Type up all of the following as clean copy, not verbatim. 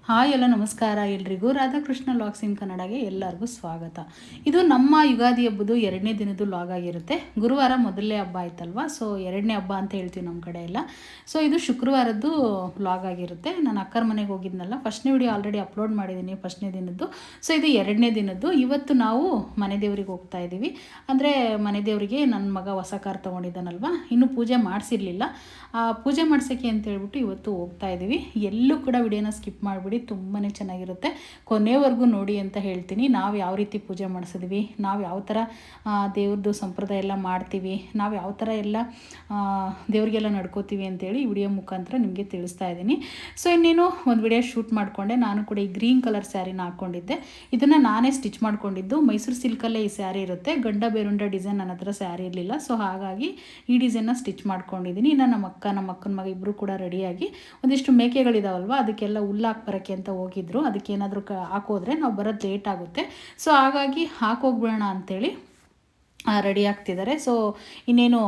Hi ಎಲ್ಲ ನಮಸ್ಕಾರ ಎಲ್ರಿಗೂ. ರಾಧಾಕೃಷ್ಣ ಲಾಗ್ಸ್ ಇನ್ ಕನ್ನಡಗೆ ಎಲ್ಲರಿಗೂ ಸ್ವಾಗತ. ಇದು ನಮ್ಮ ಯುಗಾದಿ ಹಬ್ಬದು 2ನೇ ದಿನದ್ದು ಲಾಗ್ ಆಗಿರುತ್ತೆ. ಗುರುವಾರ ಮೊದಲನೇ ಹಬ್ಬ ಆಯ್ತಲ್ವಾ, ಸೊ 2ನೇ ಹಬ್ಬ ಅಂತ ಹೇಳ್ತೀವಿ ನಮ್ಮ ಕಡೆ ಎಲ್ಲ. ಸೊ ಇದು ಶುಕ್ರವಾರದ್ದು ಲಾಗ್ ಆಗಿರುತ್ತೆ. ನಾನು ಅಕ್ಕರ ಮನೆಗೆ ಹೋಗಿದ್ನಲ್ಲ, ಫಸ್ಟ್ನೇ ವಿಡಿಯೋ ಆಲ್ರೆಡಿ ಅಪ್ಲೋಡ್ ಮಾಡಿದ್ದೀನಿ ಫಸ್ಟ್ನೇ ದಿನದ್ದು. ಸೊ ಇದು 2ನೇ ದಿನದ್ದು. ಇವತ್ತು ನಾವು ಮನೆ ದೇವ್ರಿಗೆ ಹೋಗ್ತಾ ಇದ್ದೀವಿ. ಅಂದರೆ ಮನೆ ದೇವರಿಗೆ ನನ್ನ ಮಗ ಹೊಸ ಕಾರ್ ತೊಗೊಂಡಿದ್ದಾನಲ್ವ, ಇನ್ನೂ ಪೂಜೆ ಮಾಡಿಸಿರಲಿಲ್ಲ. ಪೂಜೆ ಮಾಡ್ಸೋಕ್ಕೆ ಅಂತ ಹೇಳ್ಬಿಟ್ಟು ಇವತ್ತು ಹೋಗ್ತಾ ಇದ್ದೀವಿ. ಎಲ್ಲೂ ಕೂಡ ವಿಡಿಯೋನ ಸ್ಕಿಪ್ ಮಾಡಿಬಿಡಿ, ತುಂಬಾ ಚೆನ್ನಾಗಿರುತ್ತೆ, ಕೊನೆವರೆಗೂ ನೋಡಿ ಅಂತ ಹೇಳ್ತೀನಿ. ನಾವು ಯಾವ ರೀತಿ ಪೂಜೆ ಮಾಡಿಸಿದ್ವಿ, ನಾವು ಯಾವ ಥರ ದೇವ್ರದ್ದು ಸಂಪ್ರದಾಯ ಎಲ್ಲ ಮಾಡ್ತೀವಿ, ನಾವು ಯಾವ ಥರ ಎಲ್ಲ ದೇವ್ರಿಗೆಲ್ಲ ನಡ್ಕೋತೀವಿ ಅಂತೇಳಿ ಈ ವಿಡಿಯೋ ಮುಖಾಂತರ ನಿಮಗೆ ತಿಳಿಸ್ತಾ ಇದ್ದೀನಿ. ಸೊ ಇನ್ನೇನು ಒಂದು ವಿಡಿಯೋ ಶೂಟ್ ಮಾಡಿಕೊಂಡೆ. ನಾನು ಕೂಡ ಈ ಗ್ರೀನ್ ಕಲರ್ ಸ್ಯಾರಿನ ಹಾಕ್ಕೊಂಡಿದ್ದೆ. ಇದನ್ನು ನಾನೇ ಸ್ಟಿಚ್ ಮಾಡ್ಕೊಂಡಿದ್ದು. ಮೈಸೂರು ಸಿಲ್ಕಲ್ಲೇ ಈ ಸ್ಯಾರಿ ಇರುತ್ತೆ. ಗಂಡ ಬೇರುಂಡ ಡಿಸೈನ್ ನನ್ನ ಹತ್ರ ಸ್ಯಾರಿ ಇರಲಿಲ್ಲ, ಸೊ ಹಾಗಾಗಿ ಈ ಡಿಸೈನ್ನ ಸ್ಟಿಚ್ ಮಾಡ್ಕೊಂಡಿದ್ದೀನಿ. ಇನ್ನು ನಮ್ಮ ಅಕ್ಕನ ಮಗ ಇಬ್ಬರು ಕೂಡ ರೆಡಿಯಾಗಿ ಒಂದಿಷ್ಟು ಮೇಕೆಗಳಿದಾವಲ್ವ, ಅದಕ್ಕೆಲ್ಲ ಹುಲ್ಲು ಹಾಕ್ಬರೋಕ್ಕೆ ಅಂತ ಹೋಗಿದ್ರು. ಅದಕ್ಕೇನಾದರೂ ಹಾಕೋದ್ರೆ ನಾವು ಬರೋದು ಲೇಟ್ ಆಗುತ್ತೆ, ಸೊ ಹಾಗಾಗಿ ಹಾಕೋಗ್ಬಿಡೋಣ ಅಂಥೇಳಿ ರೆಡಿ ಆಗ್ತಿದ್ದಾರೆ. ಸೊ ಇನ್ನೇನು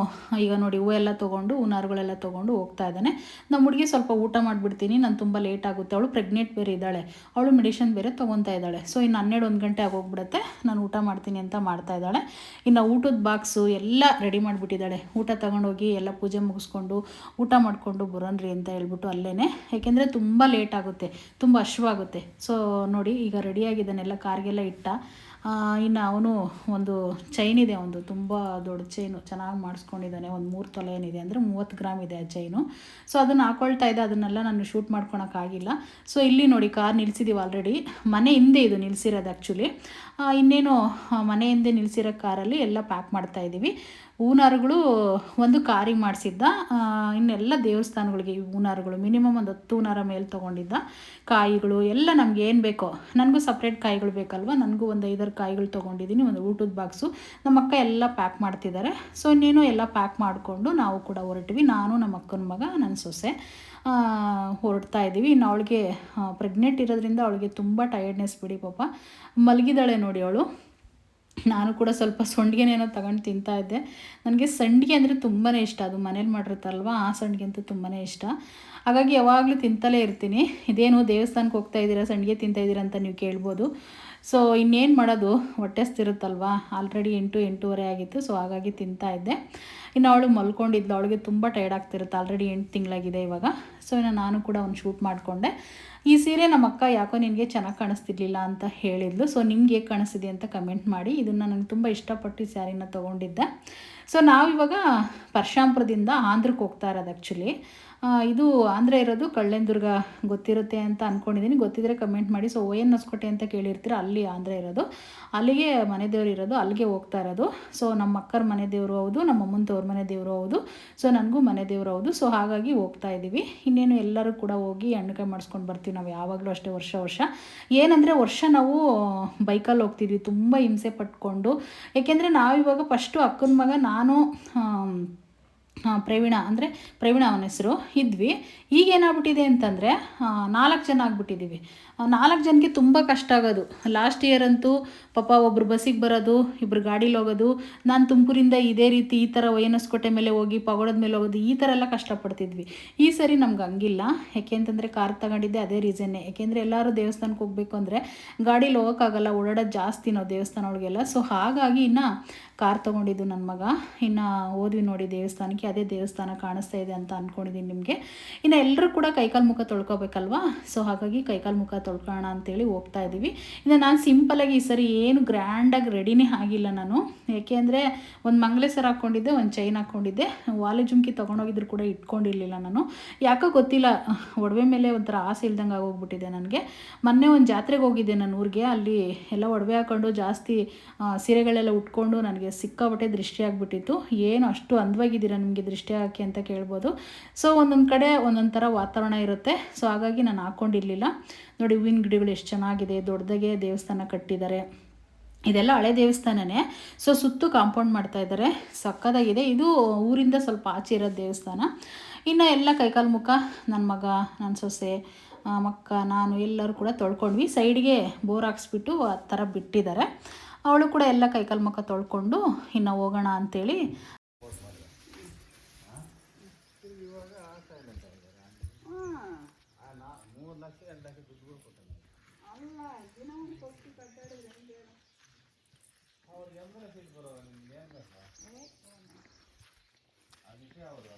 ಈಗ ನೋಡಿ, ಹೂವು ಎಲ್ಲ ತೊಗೊಂಡು ಹೂನಾರುಗಳೆಲ್ಲ ತೊಗೊಂಡು ಹೋಗ್ತಾ ಇದ್ದಾನೆ. ನಮ್ಮ ಹುಡುಗಿ ಸ್ವಲ್ಪ ಊಟ ಮಾಡಿಬಿಡ್ತೀನಿ, ನಾನು ತುಂಬ ಲೇಟ್ ಆಗುತ್ತೆ, ಅವಳು ಪ್ರೆಗ್ನೆಂಟ್ ಬೇರೆ ಇದ್ದಾಳೆ, ಅವಳು ಮೆಡಿಷನ್ ಬೇರೆ ತೊಗೊತಾ ಇದ್ದಾಳೆ. ಸೊ ಇನ್ನು 12-1 ಗಂಟೆ ಆಗೋಗ್ಬಿಡುತ್ತೆ, ನಾನು ಊಟ ಮಾಡ್ತೀನಿ ಅಂತ ಮಾಡ್ತಾ ಇದ್ದಾಳೆ. ಇನ್ನು ಊಟದ ಬಾಕ್ಸು ಎಲ್ಲ ರೆಡಿ ಮಾಡಿಬಿಟ್ಟಿದ್ದಾಳೆ. ಊಟ ತೊಗೊಂಡೋಗಿ ಎಲ್ಲ ಪೂಜೆ ಮುಗಿಸ್ಕೊಂಡು ಊಟ ಮಾಡಿಕೊಂಡು ಬರೋಣ್ರಿ ಅಂತ ಹೇಳ್ಬಿಟ್ಟು ಅಲ್ಲೇ, ಯಾಕೆಂದರೆ ತುಂಬ ಲೇಟ್ ಆಗುತ್ತೆ, ತುಂಬ ಹಶ್ವಾಗುತ್ತೆ. ಸೊ ನೋಡಿ, ಈಗ ರೆಡಿಯಾಗಿದ್ದಾನೆಲ್ಲ, ಕಾರ್ಗೆಲ್ಲ ಇಟ್ಟ. ಇನ್ನು ಅವನು ಒಂದು ಚೈನ್ ಇದೆ, ಒಂದು ತುಂಬ ದೊಡ್ಡ ಚೈನು ಚೆನ್ನಾಗಿ ಮಾಡಿಸ್ಕೊಂಡಿದ್ದಾನೆ. ಒಂದು 3 ತೊಲೆ ಏನಿದೆ ಅಂದರೆ 30 ಗ್ರಾಮ್ ಇದೆ ಆ ಚೈನು. ಸೊ ಅದನ್ನು ಹಾಕ್ಕೊಳ್ತಾ ಇದ್ದೆ, ಅದನ್ನೆಲ್ಲ ನಾನು ಶೂಟ್ ಮಾಡ್ಕೊಳಕ್ಕಾಗಿಲ್ಲ. ಸೊ ಇಲ್ಲಿ ನೋಡಿ, ಕಾರ್ ನಿಲ್ಸಿದ್ದೀವಿ ಆಲ್ರೆಡಿ. ಮನೆ ಹಿಂದೆ ಇದು ನಿಲ್ಸಿರೋದು ಆ್ಯಕ್ಚುಲಿ. ಇನ್ನೇನು ಮನೆ ಹಿಂದೆ ನಿಲ್ಸಿರೋ ಕಾರಲ್ಲಿ ಎಲ್ಲ ಪ್ಯಾಕ್ ಮಾಡ್ತಾಯಿದ್ದೀವಿ. ಹೂನಾರುಗಳು ಒಂದು ಕಾರಿಗೆ ಮಾಡಿಸಿದ್ದ, ಇನ್ನೆಲ್ಲ ದೇವಸ್ಥಾನಗಳಿಗೆ ಈ ಹೂನಾರುಗಳು ಮಿನಿಮಮ್ ಒಂದು 10 ಹೂನಾರ ಮೇಲೆ ತೊಗೊಂಡಿದ್ದ. ಕಾಯಿಗಳು ಎಲ್ಲ ನಮ್ಗೆ ಏನು ಬೇಕೋ, ನನಗೂ ಸಪ್ರೇಟ್ ಕಾಯಿಗಳು ಬೇಕಲ್ವ, ನನಗೂ ಒಂದು 5-6 ಕಾಯಿಗಳು ತೊಗೊಂಡಿದ್ದೀನಿ. ಒಂದು ಊಟದ ಬಾಕ್ಸು ನಮ್ಮ ಅಕ್ಕ ಎಲ್ಲ ಪ್ಯಾಕ್ ಮಾಡ್ತಿದ್ದಾರೆ. ಸೊ ಇನ್ನೇನು ಎಲ್ಲ ಪ್ಯಾಕ್ ಮಾಡಿಕೊಂಡು ನಾವು ಕೂಡ ಹೊರಟ್ವಿ. ನಾನು ನಮ್ಮ ಅಕ್ಕನ ಮಗ, ನನ್ನ ಸೊಸೆ ಹೊರಡ್ತಾ ಇದ್ದೀವಿ. ಇನ್ನು ಅವಳಿಗೆ ಪ್ರೆಗ್ನೆಂಟ್ ಇರೋದ್ರಿಂದ ಅವಳಿಗೆ ತುಂಬ ಟಯರ್ಡ್ನೆಸ್ ಬಿಡಿ, ಪಾಪ ಮಲಗಿದ್ದಾಳೆ ನೋಡಿ ಅವಳು. ನಾನು ಕೂಡ ಸ್ವಲ್ಪ ಸಂಡಿಗೆನೇನೋ ತಗೊಂಡು ತಿಂತಾಯಿದ್ದೆ. ನನಗೆ ಸಂಡಿಗೆ ಅಂದರೆ ತುಂಬಾ ಇಷ್ಟ, ಅದು ಮನೇಲಿ ಮಾಡಿರುತ್ತಲ್ವ, ಆ ಸಂಡಿಗೆ ಅಂತೂ ತುಂಬಾ ಇಷ್ಟ. ಹಾಗಾಗಿ ಯಾವಾಗಲೂ ತಿಂತಲೇ ಇರ್ತೀನಿ. ಇದೇನು ದೇವಸ್ಥಾನಕ್ಕೆ ಹೋಗ್ತಾ ಇದ್ದೀರಾ, ಸಂಡಿಗೆ ತಿಂತಾಯಿದ್ದೀರಾ ಅಂತ ನೀವು ಕೇಳ್ಬೋದು. ಸೊ ಇನ್ನೇನು ಮಾಡೋದು, ಹೊಟ್ಟೆ ಹಸ್ತಿರುತ್ತಲ್ವ. ಆಲ್ರೆಡಿ 8-8:30 ಆಗಿತ್ತು, ಸೊ ಹಾಗಾಗಿ ತಿಂತಾಯಿದ್ದೆ. ಇನ್ನು ಅವಳು ಮಲ್ಕೊಂಡಿದ್ಲು, ಅವಳಿಗೆ ತುಂಬ ಟೈರ್ಡ್ ಆಗ್ತಿರುತ್ತೆ, ಆಲ್ರೆಡಿ 8 ತಿಂಗಳಾಗಿದೆ ಇವಾಗ. ಸೊ ಇನ್ನು ನಾನು ಕೂಡ ಒಂದು ಶೂಟ್ ಮಾಡಿಕೊಂಡೆ. ಈ ಸೀರೆ ನಮ್ಮ ಅಕ್ಕ ಯಾಕೋ ನಿನಗೆ ಚೆನ್ನಾಗಿ ಕಾಣಿಸ್ತಿರ್ಲಿಲ್ಲ ಅಂತ ಹೇಳಿದ್ಲು. ಸೊ ನಿಮ್ಗೆ ಹೇಗೆ ಕಾಣಿಸ್ತಿದೆ ಅಂತ ಕಮೆಂಟ್ ಮಾಡಿ. ಇದನ್ನು ನನಗೆ ತುಂಬ ಇಷ್ಟಪಟ್ಟು ಈ ಸ್ಯಾರಿನ ತೊಗೊಂಡಿದ್ದೆ. ಸೊ ನಾವಿವಾಗ ಪರಶಾಂಪುರದಿಂದ ಆಂಧ್ರಕ್ಕೆ ಹೋಗ್ತಾ ಇರೋದು ಆ್ಯಕ್ಚುಲಿ. ಇದು ಆಂಧ್ರ ಇರೋದು ಕಳ್ಳೆಂದುರ್ಗ, ಗೊತ್ತಿರುತ್ತೆ ಅಂತ ಅಂದ್ಕೊಂಡಿದ್ದೀನಿ. ಗೊತ್ತಿದ್ದರೆ ಕಮೆಂಟ್ ಮಾಡಿ. ಸೊ ON ಹೊಸಕೋಟೆ ಅಂತ ಕೇಳಿರ್ತೀರ, ಅಲ್ಲಿ ಆಂಧ್ರ ಇರೋದು, ಅಲ್ಲಿಗೆ ಮನೆ ದೇವರು ಇರೋದು, ಅಲ್ಲಿಗೆ ಹೋಗ್ತಾ ಇರೋದು. ಸೊ ನಮ್ಮ ಅಕ್ಕರ ಮನೆ ದೇವರು ಹೌದು, ನಮ್ಮ ಅಮ್ಮನ ತವ್ರ ಮನೆ ದೇವರು ಹೌದು, ಸೊ ನನಗೂ ಮನೆ ದೇವರು ಹೌದು. ಸೊ ಹಾಗಾಗಿ ಹೋಗ್ತಾ ಇದ್ದೀವಿ. ಇನ್ನೇನು ಎಲ್ಲರೂ ಕೂಡ ಹೋಗಿ ಹಣ್ಣುಕಾಯಿ ಮಾಡಿಸ್ಕೊಂಡು ಬರ್ತೀವಿ ನಾವು ಯಾವಾಗಲೂ ಅಷ್ಟೇ, ವರ್ಷ ಏನಂದರೆ ನಾವು ಬೈಕಲ್ಲಿ ಹೋಗ್ತಿದ್ವಿ, ತುಂಬ ಹಿಂಸೆ ಪಟ್ಕೊಂಡು. ಏಕೆಂದರೆ ನಾವಿವಾಗ ಫಸ್ಟು ಅಕ್ಕನ ಮಗ, ನಾನು ಪ್ರವೀಣ ಅವನ ಹೆಸರು ಇದ್ವಿ. ಈಗೇನಾಗ್ಬಿಟ್ಟಿದೆ ಅಂತಂದರೆ 4 ಜನ ಆಗಿಬಿಟ್ಟಿದ್ದೀವಿ. 4 ಜನಕ್ಕೆ ತುಂಬ ಕಷ್ಟ ಆಗೋದು. ಲಾಸ್ಟ್ ಇಯರ್ ಅಂತೂ ಪಾಪ ಒಬ್ಬರು ಬಸ್ಸಿಗೆ ಬರೋದು, ಇಬ್ಬರು ಗಾಡೀಲಿ ಹೋಗೋದು. ನಾನು ತುಮಕೂರಿಂದ ಇದೇ ರೀತಿ ಈ ಥರ ON ಹೊಸಕೋಟೆ ಮೇಲೆ ಹೋಗಿ ಪಗೋಡದ ಮೇಲೆ ಹೋಗೋದು, ಈ ಥರ ಎಲ್ಲ ಕಷ್ಟಪಡ್ತಿದ್ವಿ. ಈ ಸರಿ ನಮ್ಗೆ ಹಂಗಿಲ್ಲ. ಯಾಕೆ ಅಂತಂದರೆ ಕಾರ್ ತಗೊಂಡಿದ್ದೆ ಅದೇ ರೀಸನ್ನೇ. ಯಾಕೆಂದರೆ ಎಲ್ಲರೂ ದೇವಸ್ಥಾನಕ್ಕೆ ಹೋಗಬೇಕು ಅಂದರೆ ಗಾಡೀಲಿ ಹೋಗೋಕ್ಕಾಗಲ್ಲ, ಓಡಾಡೋದು ಜಾಸ್ತಿ ನಾವು ದೇವಸ್ಥಾನ ಒಳಗೆಲ್ಲ. ಸೊ ಹಾಗಾಗಿ ಇನ್ನು ಕಾರ್ ತೊಗೊಂಡಿದ್ದು ನನ್ನ ಮಗ. ಇನ್ನು ಹೋದ್ವಿ ನೋಡಿ ದೇವಸ್ಥಾನಕ್ಕೆ, ಅದೇ ದೇವಸ್ಥಾನ ಕಾಣಿಸ್ತಾ ಇದೆ ಅಂತ ಅಂದ್ಕೊಂಡಿದ್ದೀನಿ ನಿಮಗೆ. ಇನ್ನು ಎಲ್ಲರೂ ಕೂಡ ಕೈಕಾಲು ಮುಖ ತೊಳ್ಕೊಬೇಕಲ್ವಾ, ಸೊ ಹಾಗಾಗಿ ಕೈಕಾಲು ಮುಖ ತೊಳ್ಕೊಳ್ಳೋಣ ಅಂತೇಳಿ ಹೋಗ್ತಾ ಇದ್ದೀವಿ. ಇನ್ನು ನಾನು ಸಿಂಪಲಾಗಿ ಈ ಸರಿ ಏನು ಗ್ರ್ಯಾಂಡಾಗಿ ರೆಡಿನೇ ಆಗಿಲ್ಲ ನಾನು. ಏಕೆ ಅಂದರೆ ಒಂದು ಮಂಗಲೆ ಸರ ಹಾಕ್ಕೊಂಡಿದ್ದೆ, ಒಂದು ಚೈನ್ ಹಾಕ್ಕೊಂಡಿದ್ದೆ, ವಾಲೆ ಜುಮ್ಕಿ ತೊಗೊಂಡೋಗಿದ್ರು ಕೂಡ ಇಟ್ಕೊಂಡಿರಲಿಲ್ಲ ನಾನು. ಯಾಕೋ ಗೊತ್ತಿಲ್ಲ, ಒಡವೆ ಮೇಲೆ ಒಂಥರ ಆಸೆ ಇಲ್ದಂಗೆ ಆಗೋಗ್ಬಿಟ್ಟಿದೆ ನನಗೆ. ಮೊನ್ನೆ ಒಂದು ಜಾತ್ರೆಗೆ ಹೋಗಿದ್ದೆ ನಾನು ಊರಿಗೆ, ಅಲ್ಲಿ ಎಲ್ಲ ಒಡವೆ ಹಾಕ್ಕೊಂಡು ಜಾಸ್ತಿ ಸೀರೆಗಳೆಲ್ಲ ಉಟ್ಕೊಂಡು ನನಗೆ ಸಿಕ್ಕಾಬಟ್ಟೆ ದೃಷ್ಟಿ ಆಗಿಬಿಟ್ಟಿತ್ತು. ಏನು ಅಷ್ಟು ಅಂದವಾಗಿದ್ದೀರಾ ನಿಮಗೆ ದೃಷ್ಟಿ ಹಾಕಿ ಅಂತ ಕೇಳ್ಬೋದು. ಸೊ ಒಂದೊಂದು ಕಡೆ ಒಂದೊಂದು ಥರ ವಾತಾವರಣ ಇರುತ್ತೆ. ಸೊ ಹಾಗಾಗಿ ನಾನು ಹಾಕ್ಕೊಂಡಿರಲಿಲ್ಲ. ನೋಡಿ ಹೂವಿನ ಗಿಡಗಳು ಎಷ್ಟು ಚೆನ್ನಾಗಿದೆ, ದೊಡ್ಡದಾಗೆ ದೇವಸ್ಥಾನ ಕಟ್ಟಿದ್ದಾರೆ. ಇದೆಲ್ಲ ಹಳೆ ದೇವಸ್ಥಾನನೇ. ಸೊ ಸುತ್ತು ಕಾಂಪೌಂಡ್ ಮಾಡ್ತಾಯಿದ್ದಾರೆ, ಸಕ್ಕತ್ತಾಗಿದೆ. ಇದು ಊರಿಂದ ಸ್ವಲ್ಪ ಆಚೆ ಇರೋ ದೇವಸ್ಥಾನ. ಇನ್ನು ಎಲ್ಲ ಕೈಕಾಲು ಮುಖ ನನ್ನ ಮಗ, ನನ್ನ ಸೊಸೆ, ಮಕ್ಕ, ನಾನು ಎಲ್ಲರೂ ಕೂಡ ತೊಳ್ಕೊಂಡ್ವಿ. ಸೈಡ್ಗೆ ಬೋರ್ ಹಾಕ್ಸ್ಬಿಟ್ಟು ಆ ಥರ ಬಿಟ್ಟಿದ್ದಾರೆ. ಅವಳು ಕೂಡ ಎಲ್ಲ ಕೈಕಾಲು ಮುಖ ತೊಳ್ಕೊಂಡು ಇನ್ನು ಹೋಗೋಣ ಅಂಥೇಳಿ. ಅಲ್ಲ ದಿನ ಒಂದು ಕೊಟ್ಟು ಕಡ್ಡಾಡಿದ್ರೆ ಹೆಂಗೆ ಹೇಳು? ಅವ್ರಿಗೆ ಎಂಬರ ಸೀಟ್ ಬರೋಲ್ಲ ನಿಮ್ಗೆ ಏನು ಬೇಕಾ ಅದಕ್ಕೆ ಅವರು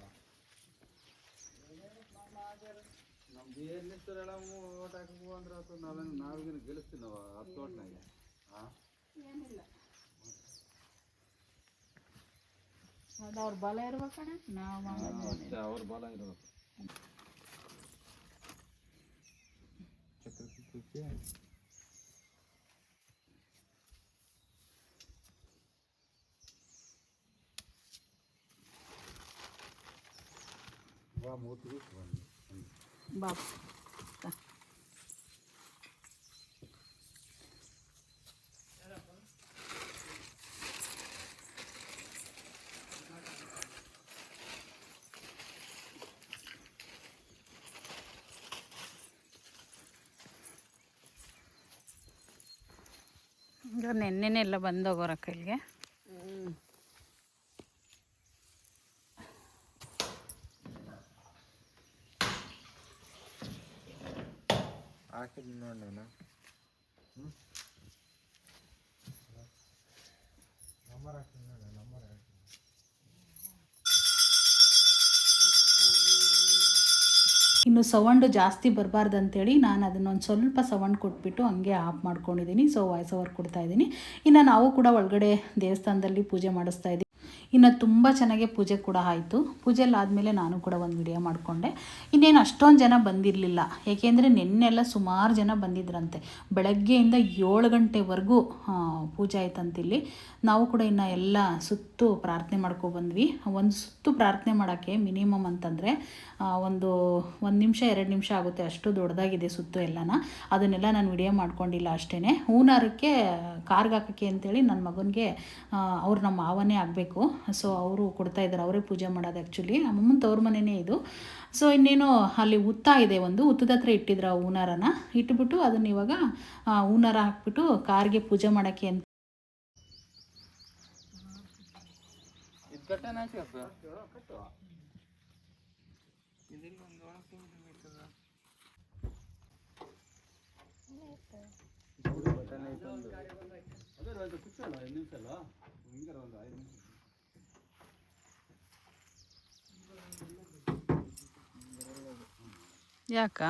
ನಮ್ದು ಏನು ನಿಂತರೆಲ್ಲ ಓಟ್ ಹಾಕಬೇಕು ಅಂದ್ರೆ ಅಥವಾ ನಾವೇನು ಗೆಲ್ಲಿಸ್ತೀವಿ ನಾವು 10 ಓಟ್ನಾಗೆ. ಹಾಂ ಏನಿಲ್ಲ, ಅದು ಅವ್ರ ಬಲ ಇರ್ಬೇಕಣ್ಣ. ನಾವು ಅಷ್ಟೇ ಅವ್ರ ಬಲ ಇರಬೇಕು. ಚಕ್ರಕ್ಕೆ ಮೂತು ಬಾಪ್ ಈಗ ನೆನ್ನೆನೆ ಎಲ್ಲ ಬಂದೋಗೋರಕ್ಕ ಇಲ್ಲಿಗೆ. ಹಾಕಿದ್ ನೋಡಿ ನಾನು ನಂಬರ್ ಹಾಕ್ತೀನಿ ನೋಡಿ, ನಂಬರ್ ಹಾಕ್ತೀನಿ. ಇನ್ನು ಸೌಂಡು ಜಾಸ್ತಿ ಬರಬಾರ್ದು ಅಂತೇಳಿ ನಾನು ಅದನ್ನೊಂದು ಸ್ವಲ್ಪ ಸೌಂಡ್ ಕೊಟ್ಬಿಟ್ಟು ಹಂಗೆ ಆಫ್ ಮಾಡ್ಕೊಂಡಿದ್ದೀನಿ. ಸೊ ವಾಯ್ಸ್ ಓವರ್ ಕೊಡ್ತಾಯಿದ್ದೀನಿ. ಇನ್ನು ನಾವು ಕೂಡ ಒಳಗಡೆ ದೇವಸ್ಥಾನದಲ್ಲಿ ಪೂಜೆ ಮಾಡಿಸ್ತಾ ಇದ್ದೀವಿ. ಇನ್ನು ತುಂಬ ಚೆನ್ನಾಗಿ ಪೂಜೆ ಕೂಡ ಆಯಿತು. ಪೂಜೆಲ್ಲ ಆದಮೇಲೆ ನಾನು ಕೂಡ ಒಂದು ವಿಡಿಯೋ ಮಾಡಿಕೊಂಡೆ. ಇನ್ನೇನು ಅಷ್ಟೊಂದು ಜನ ಬಂದಿರಲಿಲ್ಲ, ಏಕೆಂದರೆ ನಿನ್ನೆಲ್ಲ ಸುಮಾರು ಜನ ಬಂದಿದ್ರಂತೆ. ಬೆಳಗ್ಗೆಯಿಂದ 7 ಗಂಟೆವರೆಗೂ ಪೂಜೆ ಆಯ್ತಂತಿಲ್ಲಿ. ನಾವು ಕೂಡ ಇನ್ನು ಎಲ್ಲ ಸುತ್ತು ಪ್ರಾರ್ಥನೆ ಮಾಡ್ಕೊಬಂದ್ವಿ. ಒಂದು ಸುತ್ತು ಪ್ರಾರ್ಥನೆ ಮಾಡೋಕ್ಕೆ ಮಿನಿಮಮ್ ಅಂತಂದರೆ ಒಂದು ನಿಮಿಷ 2 ನಿಮಿಷ ಆಗುತ್ತೆ, ಅಷ್ಟು ದೊಡ್ಡದಾಗಿದೆ ಸುತ್ತು ಎಲ್ಲನ. ಅದನ್ನೆಲ್ಲ ನಾನು ವಿಡಿಯೋ ಮಾಡ್ಕೊಂಡಿಲ್ಲ ಅಷ್ಟೇ. ಹೂನಾರಕ್ಕೆ ಕಾರ್ಗೆ ಹಾಕೋಕ್ಕೆ ಅಂತೇಳಿ ನನ್ನ ಮಗನಿಗೆ ಅವ್ರು ನಮ್ಮ ಮಾವನೇ ಆಗಬೇಕು. ಸೊ ಅವರು ಕೊಡ್ತಾಯಿದ್ದಾರೆ, ಅವರೇ ಪೂಜೆ ಮಾಡೋದು. ಆ್ಯಕ್ಚುಲಿ ನಮ್ಮಮ್ಮನ ತವ್ರ ಮನೆಯೇ ಇದು. ಸೊ ಇನ್ನೇನು ಅಲ್ಲಿ ಹುತ್ತ ಇದೆ, ಒಂದು ಹುತ್ತದ ಹತ್ರ ಇಟ್ಟಿದ್ರು ಆ ಹೂನಾರನ. ಇಟ್ಬಿಟ್ಟು ಅದನ್ನ ಇವಾಗ ಹೂನಾರ ಹಾಕ್ಬಿಟ್ಟು ಕಾರ್ಗೆ ಪೂಜೆ ಮಾಡೋಕ್ಕೆ ಅಂತ ಯಾಕ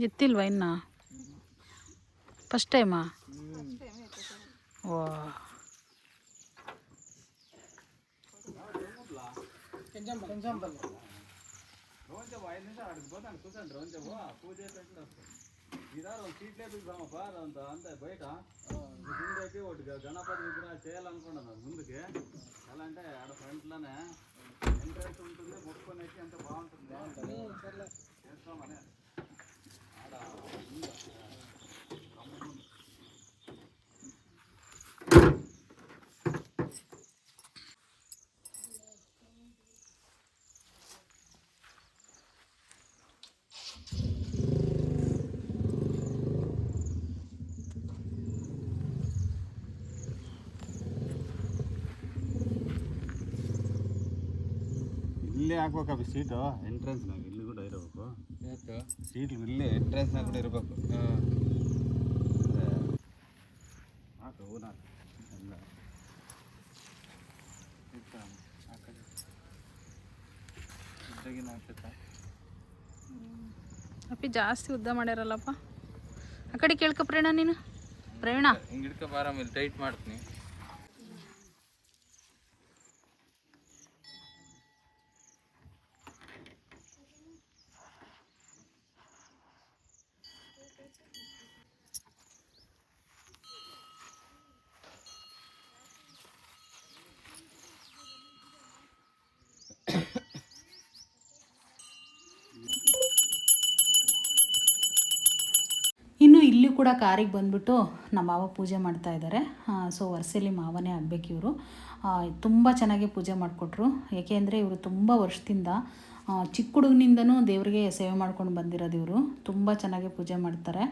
ಎತ್ತಿಲ್ವಾ ಇನ್ನ? ಫಸ್ಟ್ ಟೈಮಾ? ವಾ గణపతి విగ్రహం చేయాలనుకున్నాను ముందుకి. ఎలా అంటే ఆడ ఫ్రంట్లోనే ఎంట్రెన్స్ ఉంటుంది, ముట్టుకొని వచ్చి అంత బాగుంటుంది. చేస్తామని ఆడ ಇಲ್ಲೇ ಹಾಕ್ಬೇಕಪ್ಪ ಸೀಟು ಎಂಟ್ರೆನ್ಸ್ನಾಗ. ಇಲ್ಲಿ ಕೂಡ ಇರಬೇಕು ಸೀಟ್, ಇಲ್ಲೇ ಎಂಟ್ರೆನ್ಸ್ನಾಗ ಕೂಡ ಇರಬೇಕು. ಹಾಕು ಹೂನಾಕ ಎಲ್ಲ ಅಪ್ಪಿ ಜಾಸ್ತಿ ಉದ್ದ ಮಾಡ್ಯಾರಲ್ಲಪ್ಪ. ಆ ಕಡೆ ಕೇಳ್ಕೊ ಪ್ರೇಣ, ನೀನು ಪ್ರೇಣ ಹಿಂಗೆ ಹಿಡ್ಕೊ ಬಾರ, ಮೇಲೆ ಟೈಟ್ ಮಾಡ್ತೀನಿ. ಇನ್ನು ಇಲ್ಲಿ ಕೂಡ ಕಾರಿಗೆ ಬಂದುಬಿಟ್ಟು ನಮ್ಮ ಮಾವ ಪೂಜೆ ಮಾಡ್ತಾ ಇದ್ದಾರೆ. ಸೊ ವರ್ಷದಲ್ಲಿ ಮಾವನೇ ಆಗಬೇಕು ಇವರು. ತುಂಬ ಚೆನ್ನಾಗಿ ಪೂಜೆ ಮಾಡಿಕೊಟ್ರು. ಏಕೆಂದರೆ ಇವರು ತುಂಬ ವರ್ಷದಿಂದ ಚಿಕ್ಕ ಹುಡುಗನಿಂದನೂ ದೇವರಿಗೆ ಸೇವೆ ಮಾಡ್ಕೊಂಡು ಬಂದಿರೋದು ಇವರು. ತುಂಬ ಚೆನ್ನಾಗಿ ಪೂಜೆ ಮಾಡ್ತಾರೆ.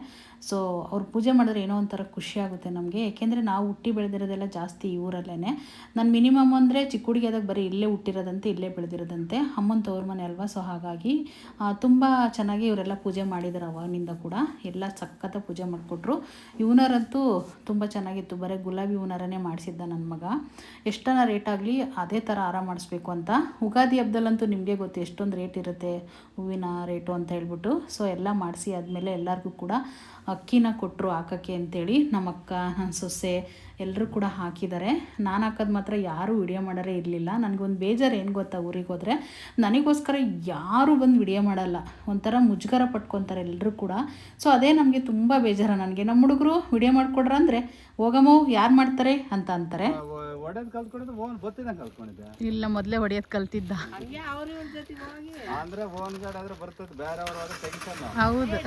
ಸೊ ಅವ್ರು ಪೂಜೆ ಮಾಡಿದ್ರೆ ಏನೋ ಒಂಥರ ಖುಷಿ ಆಗುತ್ತೆ ನಮಗೆ. ಏಕೆಂದರೆ ನಾವು ಹುಟ್ಟಿ ಬೆಳೆದಿರೋದೆಲ್ಲ ಜಾಸ್ತಿ ಈ ಊರಲ್ಲೇ. ನಾನು ಮಿನಿಮಮ್ ಅಂದರೆ ಚಿಕ್ಕ ಹುಡುಗಿ ಆದಾಗ ಬರೀ ಇಲ್ಲೇ ಹುಟ್ಟಿರೋದಂತೆ, ಇಲ್ಲೇ ಬೆಳೆದಿರೋದಂತೆ, ಅಮ್ಮನ ತವ್ರ ಮನೆ ಅಲ್ವಾ. ಸೊ ಹಾಗಾಗಿ ತುಂಬ ಚೆನ್ನಾಗಿ ಇವರೆಲ್ಲ ಪೂಜೆ ಮಾಡಿದ್ದಾರೆ ಅವಾಗಿನಿಂದ ಕೂಡ. ಎಲ್ಲ ಸಖತ್ತ ಪೂಜೆ ಮಾಡಿಕೊಟ್ರು. ಇವನರಂತೂ ತುಂಬ ಚೆನ್ನಾಗಿತ್ತು. ಬರೀ ಗುಲಾಬಿ ಹೂನಾರನೇ ಮಾಡಿಸಿದ್ದ ನನ್ನ ಮಗ. ಎಷ್ಟನ ರೇಟ್ ಆಗಲಿ ಅದೇ ಥರ ಹಾರ ಮಾಡಿಸ್ಬೇಕು ಅಂತ. ಯುಗಾದಿ ಹಬ್ಬದಲ್ಲಂತೂ ನಿಮಗೆ ಗೊತ್ತು ಎಷ್ಟೊಂದು ರೇಟ್ ಇರುತ್ತೆ ಹೂವಿನ ರೇಟು ಅಂತ ಹೇಳ್ಬಿಟ್ಟು. ಸೊ ಎಲ್ಲ ಮಾಡಿಸಿ ಆದಮೇಲೆ ಎಲ್ಲರಿಗೂ ಕೂಡ ಅಕ್ಕಿನ ಕೊಟ್ಟರು ಹಾಕೋಕ್ಕೆ ಅಂತೇಳಿ. ನಮ್ಮ ಅಕ್ಕ, ನನ್ನ ಸೊಸೆ ಎಲ್ಲರೂ ಕೂಡ ಹಾಕಿದ್ದಾರೆ. ನಾನು ಹಾಕೋದು ಮಾತ್ರ ಯಾರೂ ವಿಡಿಯೋ ಮಾಡೋರೇ ಇರಲಿಲ್ಲ. ನನಗೊಂದು ಬೇಜಾರು ಏನು ಗೊತ್ತಾ, ಊರಿಗೆ ಹೋದರೆ ನನಗೋಸ್ಕರ ಯಾರೂ ಬಂದು ವಿಡಿಯೋ ಮಾಡಲ್ಲ. ಒಂಥರ ಮುಜುಗರ ಪಟ್ಕೊತಾರೆ ಎಲ್ಲರೂ ಕೂಡ. ಸೊ ಅದೇ ನಮಗೆ ತುಂಬ ಬೇಜಾರು ನನಗೆ. ನಮ್ಮ ಹುಡುಗರು ವಿಡಿಯೋ ಮಾಡಿಕೊಡ್ರ ಅಂದರೆ ಹೋಗಮ್ಮ ಯಾರು ಮಾಡ್ತಾರೆ ಅಂತ ಅಂತಾರೆ. ಹೊಡೆದ್ ಕಲ್ತ್ಕೊಂಡಿದ್ದು ಓನ್ ಗೊತ್ತಿದ್ದಂಗೆ ಕಲ್ತ್ಕೊಂಡಿದ್ದೆ. ಇಲ್ಲ, ಮೊದಲೇ ಹೊಡೆಯೋದು ಕಲ್ತಿದ್ದ. ಅಂದ್ರೆ ಓನ್ ಗಾಡಿ ಆದ್ರೆ ಬರ್ತದೆ, ಬೇರೆಯವರು ಆದ್ರೆ ಟೆನ್ಷನ್. ಹೌದು,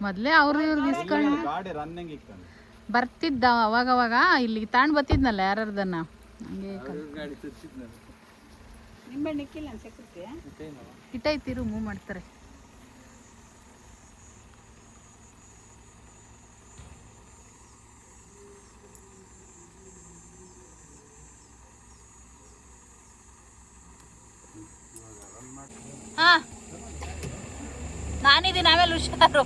ಮೊದಲೇ ಅವರು ಇವ್ರಿಗೆ ಇಸ್ಕೊಂಡು ಗಾಡಿ ರನ್ನಿಂಗ್ ಇಕ್ಕಂಡು ಬರ್ತಿದ್ದ ಅವಾಗವಾಗ. ಇಲ್ಲಿಗೆ ತಾಂಡ್ ಬರ್ತಿದ್ನಲ್ಲ ಯಾರದನ್ನ ಹಂಗೆ ಗಾಡಿ ತುಚ್ಚಿದ್ನ ಇಟ್ಟೈತಿರು ಮೂವ್ ಮಾಡ್ತಾರೆ. ಹಾ, ನಾನಿದ್ದೀನಿ, ಆಮೇಲೆ ಹುಷಾರು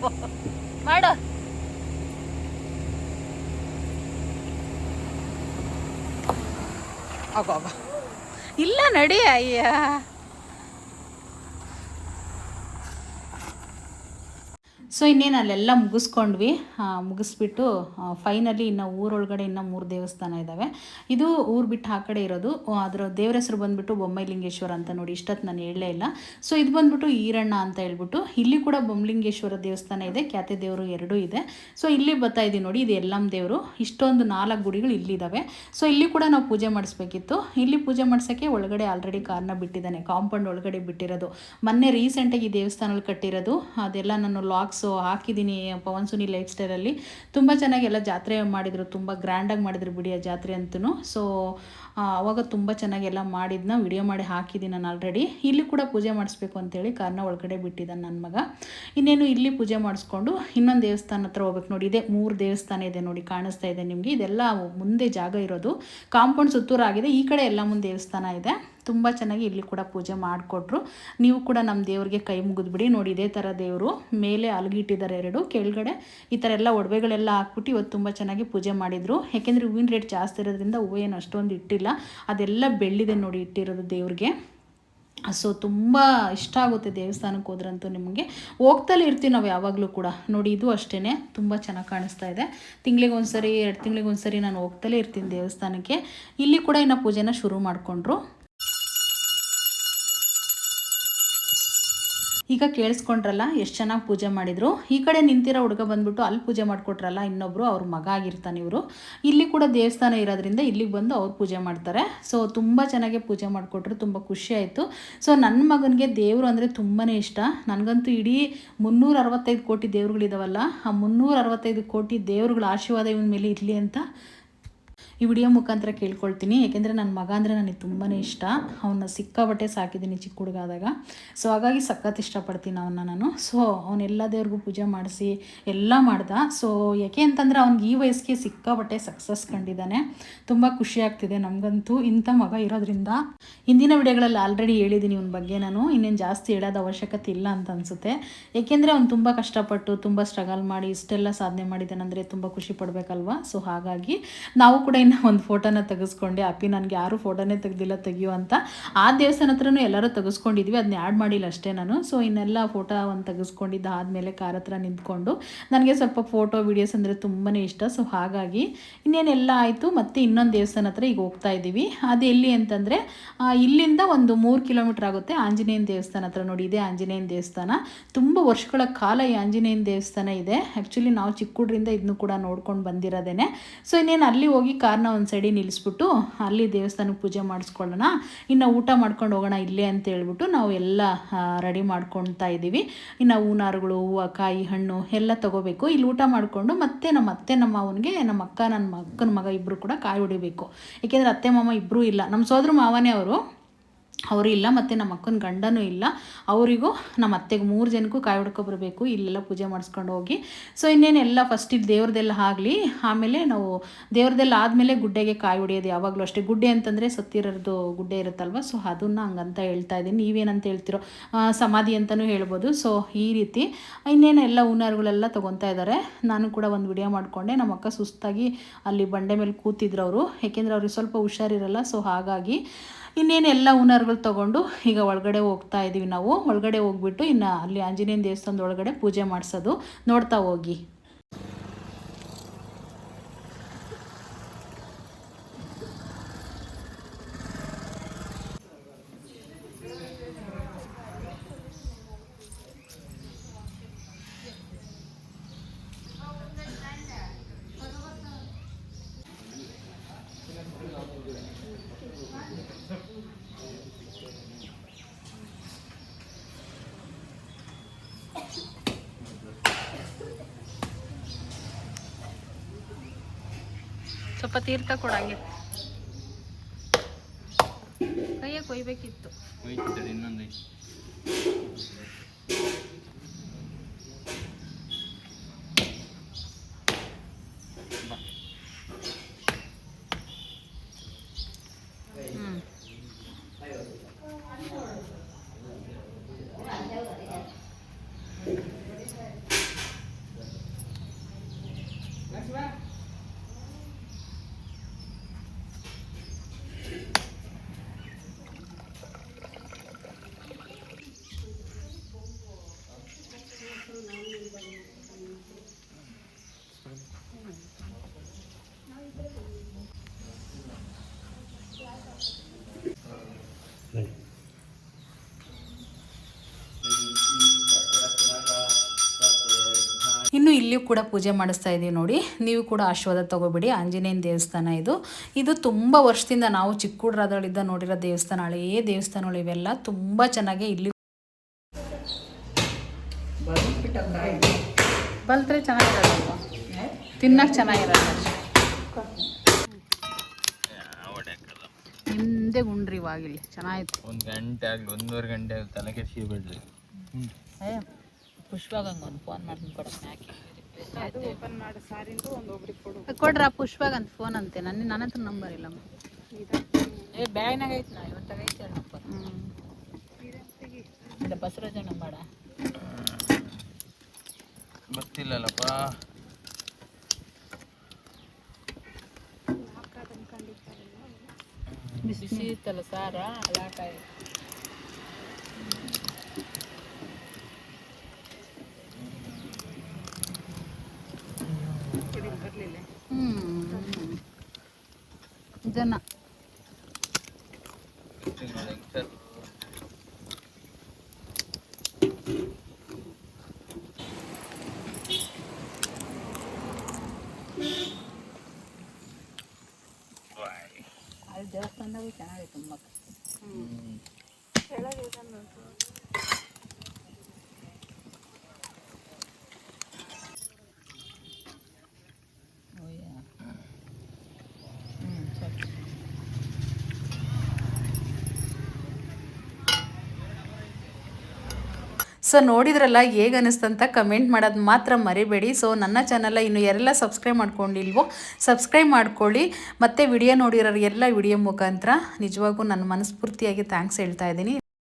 ಮಾಡು. ಇಲ್ಲ ನಡಿ. ಅಯ್ಯ, ಸೊ ಇನ್ನೇನು ಅಲ್ಲೆಲ್ಲ ಮುಗಿಸ್ಕೊಂಡ್ವಿ. ಮುಗಿಸ್ಬಿಟ್ಟು ಫೈನಲಿ ಇನ್ನು ಊರೊಳಗಡೆ ಇನ್ನೂ 3 ದೇವಸ್ಥಾನ ಇದ್ದಾವೆ. ಇದು ಊರು ಬಿಟ್ಟು ಆ ಕಡೆ ಇರೋದು. ಅದರ ದೇವ್ರ ಹೆಸರು ಬಂದುಬಿಟ್ಟು ಬೊಮ್ಮೈಲಿಂಗೇಶ್ವರ ಅಂತ ನೋಡಿ. ಇಷ್ಟೊತ್ತು ನಾನು ಹೇಳಲೇ ಇಲ್ಲ. ಸೊ ಇದು ಬಂದುಬಿಟ್ಟು ಈರಣ್ಣ ಅಂತ ಹೇಳ್ಬಿಟ್ಟು. ಇಲ್ಲಿ ಕೂಡ ಬೊಮ್ಮಲಿಂಗೇಶ್ವರ ದೇವಸ್ಥಾನ ಇದೆ, ಖ್ಯಾತಿ ದೇವರು 2 ಇದೆ. ಸೊ ಇಲ್ಲಿ ಬರ್ತಾ ಇದ್ದೀವಿ ನೋಡಿ, ಇದು ಎಲ್ಲಮ್ಮ ದೇವರು. ಇಷ್ಟೊಂದು 4 ಗುಡಿಗಳು ಇಲ್ಲಿದ್ದಾವೆ. ಸೊ ಇಲ್ಲಿ ಕೂಡ ನಾವು ಪೂಜೆ ಮಾಡಿಸ್ಬೇಕಿತ್ತು. ಇಲ್ಲಿ ಪೂಜೆ ಮಾಡ್ಸೋಕ್ಕೆ ಒಳಗಡೆ ಆಲ್ರೆಡಿ ಕಾರ್ನ ಬಿಟ್ಟಿದ್ದಾನೆ, ಕಾಂಪೌಂಡ್ ಒಳಗಡೆ ಬಿಟ್ಟಿರೋದು. ಮೊನ್ನೆ ರೀಸೆಂಟಾಗಿ ಈ ದೇವಸ್ಥಾನದಲ್ಲಿ ಕಟ್ಟಿರೋದು. ಅದೆಲ್ಲ ನಾನು ಲಾಗ್ಸು ಹಾಕಿದ್ದೀನಿ ಪವನ್ ಸುನಿ ಲೈಫ್ ಸ್ಟೈಲಲ್ಲಿ. ತುಂಬ ಚೆನ್ನಾಗಿ ಎಲ್ಲ ಜಾತ್ರೆ ಮಾಡಿದರು, ತುಂಬ ಗ್ರ್ಯಾಂಡಾಗಿ ಮಾಡಿದ್ರು ಬಿಡಿ ಆ ಜಾತ್ರೆ ಅಂತೂ. ಸೊ ಆವಾಗ ತುಂಬ ಚೆನ್ನಾಗಿ ಎಲ್ಲ ಮಾಡಿದ್ನ ವಿಡಿಯೋ ಮಾಡಿ ಹಾಕಿದ್ದೀನಿ ನಾನು ಆಲ್ರೆಡಿ. ಇಲ್ಲಿ ಕೂಡ ಪೂಜೆ ಮಾಡಿಸ್ಬೇಕು ಅಂತೇಳಿ ಕಾರ್ನ ಒಳಗಡೆ ಬಿಟ್ಟಿದ್ದಾನೆ ನನ್ನ ಮಗ. ಇನ್ನೇನು ಇಲ್ಲಿ ಪೂಜೆ ಮಾಡಿಸ್ಕೊಂಡು ಇನ್ನೊಂದು ದೇವಸ್ಥಾನ ಹತ್ರ ಹೋಗ್ಬೇಕು ನೋಡಿ. ಇದೆ 3 ದೇವಸ್ಥಾನ ಇದೆ ನೋಡಿ, ಕಾಣಿಸ್ತಾ ಇದೆ ನಿಮಗೆ. ಇದೆಲ್ಲ ಮುಂದೆ ಜಾಗ ಇರೋದು, ಕಾಂಪೌಂಡ್ ಸುತ್ತೂರು ಆಗಿದೆ. ಈ ಕಡೆ ಎಲ್ಲ ಮುಂದೆ ದೇವಸ್ಥಾನ ಇದೆ. ತುಂಬ ಚೆನ್ನಾಗಿ ಇಲ್ಲಿ ಕೂಡ ಪೂಜೆ ಮಾಡಿಕೊಟ್ರು. ನೀವು ಕೂಡ ನಮ್ಮ ದೇವ್ರಿಗೆ ಕೈ ಮುಗಿದ್ಬಿಡಿ ನೋಡಿ. ಇದೇ ಥರ ದೇವರು ಮೇಲೆ ಅಲಗಿಟ್ಟಿದ್ದಾರೆ 2, ಕೆಳಗಡೆ ಈ ಥರ ಎಲ್ಲ ಒಡವೆಗಳೆಲ್ಲ ಹಾಕ್ಬಿಟ್ಟು ಇವತ್ತು ತುಂಬ ಚೆನ್ನಾಗಿ ಪೂಜೆ ಮಾಡಿದರು. ಯಾಕೆಂದರೆ ಹೂವಿನ ರೇಟ್ ಜಾಸ್ತಿ ಇರೋದ್ರಿಂದ ಹೂವು ಏನು ಅಷ್ಟೊಂದು ಇಟ್ಟಿಲ್ಲ, ಅದೆಲ್ಲ ಬೆಳ್ಳಿದೆ ನೋಡಿ ಇಟ್ಟಿರೋದು ದೇವ್ರಿಗೆ. ಸೊ ತುಂಬ ಇಷ್ಟ ಆಗುತ್ತೆ ದೇವಸ್ಥಾನಕ್ಕೆ ಹೋದ್ರಂತೂ. ನಿಮಗೆ ಹೋಗ್ತಲೇ ಇರ್ತೀವಿ ನಾವು ಯಾವಾಗಲೂ ಕೂಡ ನೋಡಿ. ಇದು ಅಷ್ಟೇ ತುಂಬ ಚೆನ್ನಾಗಿ ಕಾಣಿಸ್ತಾ ಇದೆ. ತಿಂಗಳಿಗೆ ಒಂದ್ಸರಿ 2 ತಿಂಗಳಿಗೆ ಒಂದ್ಸರಿ ನಾನು ಹೋಗ್ತಲೇ ಇರ್ತೀನಿ ದೇವಸ್ಥಾನಕ್ಕೆ. ಇಲ್ಲಿ ಕೂಡ ಇನ್ನು ಪೂಜೆನ ಶುರು ಮಾಡಿಕೊಂಡ್ರು. ಈಗ ಕೇಳಿಸ್ಕೊಂಡ್ರಲ್ಲ ಎಷ್ಟು ಚೆನ್ನಾಗಿ ಪೂಜೆ ಮಾಡಿದರು. ಈ ಕಡೆ ನಿಂತಿರೋ ಹುಡುಗ ಬಂದುಬಿಟ್ಟು ಅಲ್ಲಿ ಪೂಜೆ ಮಾಡಿಕೊಟ್ರಲ್ಲ, ಇನ್ನೊಬ್ಬರು ಅವ್ರ ಮಗ ಆಗಿರ್ತಾನೆ ಇವರು. ಇಲ್ಲಿ ಕೂಡ ದೇವಸ್ಥಾನ ಇರೋದ್ರಿಂದ ಇಲ್ಲಿಗೆ ಬಂದು ಅವ್ರು ಪೂಜೆ ಮಾಡ್ತಾರೆ. ಸೊ ತುಂಬ ಚೆನ್ನಾಗಿ ಪೂಜೆ ಮಾಡಿಕೊಟ್ರು, ತುಂಬ ಖುಷಿ ಆಯಿತು. ಸೊ ನನ್ನ ಮಗನಿಗೆ ದೇವರು ಅಂದರೆ ತುಂಬಾ ಇಷ್ಟ. ನನಗಂತೂ ಇಡೀ 365 ಕೋಟಿ ದೇವ್ರುಗಳಿದಾವಲ್ಲ, ಆ 365 ಕೋಟಿ ದೇವ್ರುಗಳ ಆಶೀರ್ವಾದ ಇವನ ಮೇಲೆ ಇರಲಿ ಅಂತ ಈ ವಿಡಿಯೋ ಮುಖಾಂತರ ಕೇಳ್ಕೊಳ್ತೀನಿ. ಏಕೆಂದರೆ ನನ್ನ ಮಗ ಅಂದರೆ ನನಗೆ ತುಂಬಾ ಇಷ್ಟ. ಅವನ್ನ ಸಿಕ್ಕಾಬಟ್ಟೆ ಸಾಕಿದ್ದೀನಿ ಚಿಕ್ಕ ಹುಡುಗ ಆದಾಗ. ಸೊ ಹಾಗಾಗಿ ಸಖತ್ ಇಷ್ಟಪಡ್ತೀನಿ ಅವನ್ನ ನಾನು. ಸೊ ಅವನೆಲ್ಲ ದೇವ್ರಿಗೂ ಪೂಜೆ ಮಾಡಿಸಿ ಎಲ್ಲ ಮಾಡ್ದ. ಸೊ ಯಾಕೆ ಅಂತಂದರೆ ಅವ್ನಿಗೆ ಈ ವಯಸ್ಸಿಗೆ ಸಿಕ್ಕಾಬಟ್ಟೆ ಸಕ್ಸಸ್ ಕಂಡಿದ್ದಾನೆ. ತುಂಬ ಖುಷಿ ಆಗ್ತಿದೆ ನಮಗಂತೂ ಇಂಥ ಮಗ ಇರೋದ್ರಿಂದ. ಹಿಂದಿನ ವಿಡಿಯೋಗಳಲ್ಲಿ ಆಲ್ರೆಡಿ ಹೇಳಿದ್ದೀನಿ ಇವನ ಬಗ್ಗೆ ನಾನು, ಇನ್ನೇನು ಜಾಸ್ತಿ ಹೇಳೋದು ಅವಶ್ಯಕತೆ ಇಲ್ಲ ಅಂತ ಅನಿಸುತ್ತೆ. ಏಕೆಂದರೆ ಅವ್ನು ತುಂಬ ಕಷ್ಟಪಟ್ಟು ತುಂಬ ಸ್ಟ್ರಗಲ್ ಮಾಡಿ ಇಷ್ಟೆಲ್ಲ ಸಾಧನೆ ಮಾಡಿದ್ದಾನಂದರೆ ತುಂಬ ಖುಷಿ ಪಡಬೇಕಲ್ವ. ಸೊ ಹಾಗಾಗಿ ನಾವು ಕೂಡ ಒಂದು ಫೋಟೋನ ತೆಗೆಸ್ಕೊಂಡೆ. ಅಪ್ಪಿ ನನಗೆ ಯಾರೂ ಫೋಟೋನೇ ತೆಗೆದಿಲ್ಲ ತೆಗಿಯೋ ಅಂತ. ಆ ದೇವಸ್ಥಾನ ಹತ್ರನೂ ಎಲ್ಲರೂ ತೆಗೆಸ್ಕೊಂಡಿದ್ವಿ, ಅದನ್ನ ಆ್ಯಡ್ ಮಾಡಿಲ್ಲ ಅಷ್ಟೇ ನಾನು. ಸೊ ಇನ್ನೆಲ್ಲ ಫೋಟೋ ಒಂದು ತೆಗೆಸ್ಕೊಂಡಿದ್ದು ಆದಮೇಲೆ ಕಾರ್ ಹತ್ರ ನಿಂತ್ಕೊಂಡು ನನಗೆ ಸ್ವಲ್ಪ ಫೋಟೋ ವೀಡಿಯೋಸ್ ಅಂದರೆ ತುಂಬಾ ಇಷ್ಟ. ಸೊ ಹಾಗಾಗಿ ಇನ್ನೇನೆಲ್ಲ ಆಯಿತು. ಮತ್ತು ಇನ್ನೊಂದು ದೇವಸ್ಥಾನ ಹತ್ರ ಈಗ ಹೋಗ್ತಾ ಇದ್ದೀವಿ. ಅದು ಎಲ್ಲಿ ಅಂತಂದರೆ ಇಲ್ಲಿಂದ ಒಂದು 3 ಕಿಲೋಮೀಟ್ರ್ ಆಗುತ್ತೆ. ಆಂಜನೇಯನ ದೇವಸ್ಥಾನ ಹತ್ರ ನೋಡಿ, ಇದೆ ಆಂಜನೇಯನ ದೇವಸ್ಥಾನ. ತುಂಬ ವರ್ಷಗಳ ಕಾಲ ಈ ಆಂಜನೇಯನ ದೇವಸ್ಥಾನ ಇದೆ. ಆ್ಯಕ್ಚುಲಿ ನಾವು ಚಿಕ್ಕ ಹುಡ್ರಿಂದ ಇದನ್ನು ಕೂಡ ನೋಡ್ಕೊಂಡು ಬಂದಿರೋದೇನೆ. ಸೊ ಇನ್ನೇನು ಅಲ್ಲಿ ಹೋಗಿ ಕಾರ್ ಕಾರ್ನ ಒಂದು ಸೈಡಿಗೆ ನಿಲ್ಲಿಸ್ಬಿಟ್ಟು ಅಲ್ಲಿ ದೇವಸ್ಥಾನಕ್ಕೆ ಪೂಜೆ ಮಾಡಿಸ್ಕೊಳ್ಳೋಣ, ಇನ್ನು ಊಟ ಮಾಡ್ಕೊಂಡು ಹೋಗೋಣ ಇಲ್ಲೇ ಅಂತ ಹೇಳ್ಬಿಟ್ಟು ನಾವು ಎಲ್ಲ ರೆಡಿ ಮಾಡ್ಕೊಳ್ತಾ ಇದ್ದೀವಿ. ಇನ್ನು ಹೂನಾರುಗಳು, ಹೂವು, ಕಾಯಿ, ಹಣ್ಣು ಎಲ್ಲ ತೊಗೋಬೇಕು. ಇಲ್ಲಿ ಊಟ ಮಾಡಿಕೊಂಡು ಮತ್ತೆ ನಮ್ಮ ಅತ್ತೆ ನಮ್ಮ ಮಾವನಿಗೆ, ನಮ್ಮ ಅಕ್ಕ ನನ್ನ ಅಕ್ಕನ ಮಗ ಇಬ್ಬರು ಕೂಡ ಕಾಯಿ ಹೊಡಿಬೇಕು. ಏಕೆಂದರೆ ಅತ್ತೆ ಮಾಮ ಇಬ್ಬರೂ ಇಲ್ಲ, ನಮ್ಮ ಸೋದರ ಮಾವನೇ ಅವರು ಇಲ್ಲ, ಮತ್ತು ನಮ್ಮ ಅಕ್ಕನ ಗಂಡನೂ ಇಲ್ಲ. ಅವರಿಗೂ ನಮ್ಮ ಅತ್ತೆಗೆ 3 ಜನಕ್ಕೂ ಕಾಯಿ ಹೊಡ್ಕೊಬರ್ಬೇಕು ಇಲ್ಲೆಲ್ಲ ಪೂಜೆ ಮಾಡಿಸ್ಕೊಂಡು ಹೋಗಿ. ಸೊ ಇನ್ನೇನೆಲ್ಲ ಫಸ್ಟ್ ಇಲ್ಲಿ ದೇವ್ರದ್ದೆಲ್ಲ ಆಗಲಿ, ಆಮೇಲೆ ನಾವು ದೇವ್ರದ್ದೆಲ್ಲ ಆದಮೇಲೆ ಗುಡ್ಡೆಗೆ ಕಾಯಿ ಹೊಡಿಯೋದು. ಯಾವಾಗಲೂ ಅಷ್ಟೇ, ಗುಡ್ಡೆ ಅಂತಂದರೆ ಸತ್ತಿರೋದು ಗುಡ್ಡೆ ಇರುತ್ತಲ್ವ, ಸೊ ಅದನ್ನು ಹಂಗಂತ ಹೇಳ್ತಾ ಇದ್ದೀನಿ. ನೀವೇನಂತ ಹೇಳ್ತಿರೋ, ಸಮಾಧಿ ಅಂತಲೂ ಹೇಳ್ಬೋದು. ಸೊ ಈ ರೀತಿ ಇನ್ನೇನೆಲ್ಲ ಹೂನಾರುಗಳೆಲ್ಲ ತೊಗೊತಾ ಇದ್ದಾರೆ. ನಾನು ಕೂಡ ಒಂದು ವಿಡಿಯೋ ಮಾಡಿಕೊಂಡೆ. ನಮ್ಮ ಅಕ್ಕ ಸುಸ್ತಾಗಿ ಅಲ್ಲಿ ಬಂಡೆ ಮೇಲೆ ಕೂತಿದ್ರು ಅವರು, ಏಕೆಂದರೆ ಅವ್ರಿಗೆ ಸ್ವಲ್ಪ ಹುಷಾರಿರಲ್ಲ. ಸೊ ಹಾಗಾಗಿ ಇನ್ನೇನೆಲ್ಲ ಹೂನಾರುಗಳು ತೊಗೊಂಡು ಈಗ ಒಳಗಡೆ ಹೋಗ್ತಾ ಇದ್ದೀವಿ. ನಾವು ಒಳಗಡೆ ಹೋಗ್ಬಿಟ್ಟು ಇನ್ನು ಅಲ್ಲಿ ಆಂಜನೇಯನ ದೇವಸ್ಥಾನದ ಒಳಗಡೆ ಪೂಜೆ ಮಾಡಿಸೋದು ನೋಡ್ತಾ ಹೋಗಿ. ಸ್ವಲ್ಪ ತೀರ್ಥ ಕೊಡಂಗೆ ಕೈಯಾಗ ಕೊಯ್ಬೇಕಿತ್ತು. ಇನ್ನೊಂದು ಇನ್ನು ಇಲ್ಲಿಯೂ ಕೂಡ ಪೂಜೆ ಮಾಡಿಸ್ತಾ ಇದ್ದೀವಿ ನೋಡಿ. ನೀವು ಕೂಡ ಆಶೀರ್ವಾದ ತಗೋಬಿಡಿ. ಆಂಜನೇಯನ ದೇವಸ್ಥಾನ ಇದು ತುಂಬ ವರ್ಷದಿಂದ ನಾವು ಚಿಕ್ಕ ಹುಡುಗರಾದಗಳಿಂದ ನೋಡಿರೋ ದೇವಸ್ಥಾನ, ಹಳೆಯ ದೇವಸ್ಥಾನಗಳು ಇವೆಲ್ಲ ತುಂಬ ಚೆನ್ನಾಗಿ. ಇಲ್ಲಿ ಬಲ್ತ್ರೆ ಚೆನ್ನಾಗಿರೋದು, ತಿನ್ನಕ್ಕೆ ಚೆನ್ನಾಗಿರೋದು. ಹಿಂದೆ ಗುಂಡ್ರಿ ಇವಾಗಿಲ್ಲಿ ಚೆನ್ನಾಗಿತ್ತು. 1 ಗಂಟೆ ಆಗಲಿ, 1.5 ಗಂಟೆ ಆಗಲಿ, ತಲೆ ಕೆಡಿಸ್ಕೊಬೇಡ್ರಿ. ಪುಷ್ಪಾಗಂಗೆ ಒಂದು ಫೋನ್ ಮಾಡ್ತೀನಿ ಕೊಡ್ರ. ಪುಷ್ಪಾಗಂತ ಫೋನ್ ಅಂತೆ, ನನ್ನ ಹತ್ರ ನಂಬರ್ ಇಲ್ಲಮ್ಮ. ಬ್ಯಾಗ್ನಾಗ ಐತೆ, ನಾ ಇವತ್ತಾಗ ಐತೆ ಹೇಳಪ್ಪ. ಇಲ್ಲ ಬಸವರಾಜಣ್ಣ ಮಾಡ ಗೊತ್ತಿಲ್ಲಲ್ಲಪ್ಪ. ಬಿಸಿ ಇತ್ತಲ್ಲ ಸಾರ ಅಲಾಕಾಯಿ. ಜನ ಅಲ್ಲಿ ದೇವಸ್ಥಾನದಾಗೂ ಚೆನ್ನಾಗಿತ್ತು ತುಂಬ. ಸೊ ನೋಡಿದ್ರಲ್ಲ, ಹೇಗೆ ಅನ್ನಿಸ್ತಂತ ಕಮೆಂಟ್ ಮಾಡೋದು ಮಾತ್ರ ಮರಿಬೇಡಿ. ಸೊ ನನ್ನ ಚಾನಲ್ ಇನ್ನು ಯಾರೆಲ್ಲ ಸಬ್ಸ್ಕ್ರೈಬ್ ಮಾಡ್ಕೊಂಡಿಲ್ವೋ ಸಬ್ಸ್ಕ್ರೈಬ್ ಮಾಡ್ಕೊಳ್ಳಿ. ಮತ್ತು ವಿಡಿಯೋ ನೋಡಿರೋರು ಎಲ್ಲ ವಿಡಿಯೋ ಮುಖಾಂತರ ನಿಜವಾಗೂ ನನ್ನ ಮನಸ್ಫೂರ್ತಿಯಾಗಿ ಥ್ಯಾಂಕ್ಸ್ ಹೇಳ್ತಾ ಇದ್ದೀನಿ.